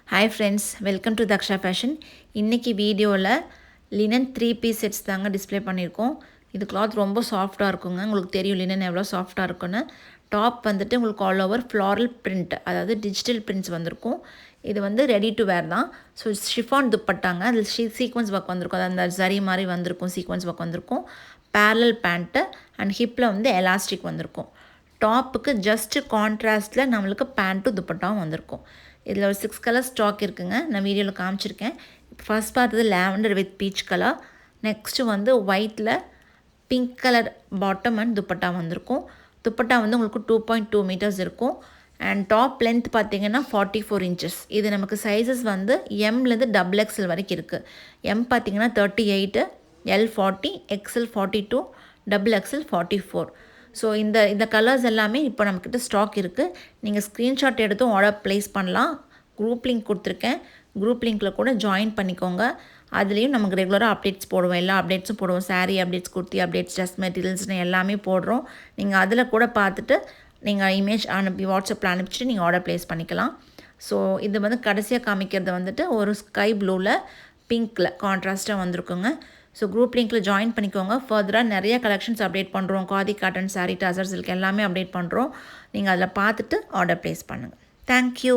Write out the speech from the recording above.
Hi friends, welcome to Daksha Fashion. இன்னைக்கு வீடியோவில் linen 3 piece sets தாங்க டிஸ்ப்ளே பண்ணியிருக்கோம். இது கிளாத் ரொம்ப சாஃப்டாக இருக்குங்க. உங்களுக்கு தெரியும் லினன் எவ்வளோ சாஃப்டாக இருக்குன்னு. டாப் வந்துட்டு உங்களுக்கு ஆல் ஓவர் ஃப்ளாரல் பிரிண்ட், அதாவது டிஜிட்டல் பிரிண்ட்ஸ் வந்திருக்கும். இது வந்து ரெடி டு வேர் தான். ஸோ ஷிஃபான் துப்பட்டாங்க, அதில் சீக்வன்ஸ் ஒர்க் வந்திருக்கும், அது அந்த ஜரி மாதிரி வந்திருக்கும், சீக்வன்ஸ் ஒர்க் வந்திருக்கும். பேரலல் பேண்ட்டு அண்ட் ஹிப்பில் வந்து எலாஸ்டிக் வந்திருக்கும். டாப்புக்கு ஜஸ்ட்டு கான்ட்ராஸ்ட்டில் நம்மளுக்கு பேண்ட்டும் துப்பட்டாவும் வந்திருக்கும். இதில் ஒரு 6 கலர் ஸ்டாக் இருக்குங்க. நான் வீடியோவில் காமிச்சிருக்கேன். ஃபர்ஸ்ட் பார்த்தது lavender with peach colour. Next வந்து ஒயிட்டில் pink colour bottom and dupatta வந்திருக்கும். துப்பட்டா வந்து உங்களுக்கு 2.2 meters இருக்கும். அண்ட் டாப் லென்த் பார்த்திங்கன்னா 44 inches. இது நமக்கு சைஸஸ் வந்து எம்லேருந்து XXL வரைக்கும் இருக்குது. எம் பார்த்திங்கன்னா 38, எல் 40, XL 42, XXL 44. ஸோ இந்த கலர்ஸ் எல்லாமே இப்போ நம்மக்கிட்ட ஸ்டாக் இருக்குது. நீங்கள் ஸ்க்ரீன்ஷாட் எடுத்தும் ஆர்டர் ப்ளேஸ் பண்ணலாம். குரூப் லிங்க் கொடுத்துருக்கேன். குரூப் லிங்க்கில் கூட ஜாயின் பண்ணிக்கோங்க. அதுலேயும் நமக்கு ரெகுலராக அப்டேட்ஸ் போடுவோம், எல்லா அப்டேட்ஸும் போடுவோம். Sari updates, kurti updates, dress மெட்டீரியல்ஸ்னு எல்லாமே போடுறோம். நீங்கள் அதில் கூட பார்த்துட்டு நீங்கள் இமேஜ் அனுப்பி வாட்ஸ்அப்பில் அனுப்பிச்சிட்டு நீங்கள் ஆர்டர் ப்ளேஸ் பண்ணிக்கலாம். ஸோ இது வந்து கடைசியாக காமிக்கிறது வந்துட்டு ஒரு ஸ்கை ப்ளூவில் பிங்க்கில் கான்ட்ராஸ்ட்டாக வந்திருக்குங்க. ஸோ குரூப் லிங்க்கில் ஜாயின் பண்ணிக்கோங்க. ஃபர்தராக நிறைய கலெக்ஷன்ஸ் அப்டேட் பண்ணுறோம். காதி காட்டன், சாரீ, டசர் சில்க் எல்லாமே அப்டேட் பண்ணுறோம். நீங்கள் அதில் பார்த்துட்டு ஆர்டர் ப்ளேஸ் பண்ணுங்கள். தேங்க்யூ.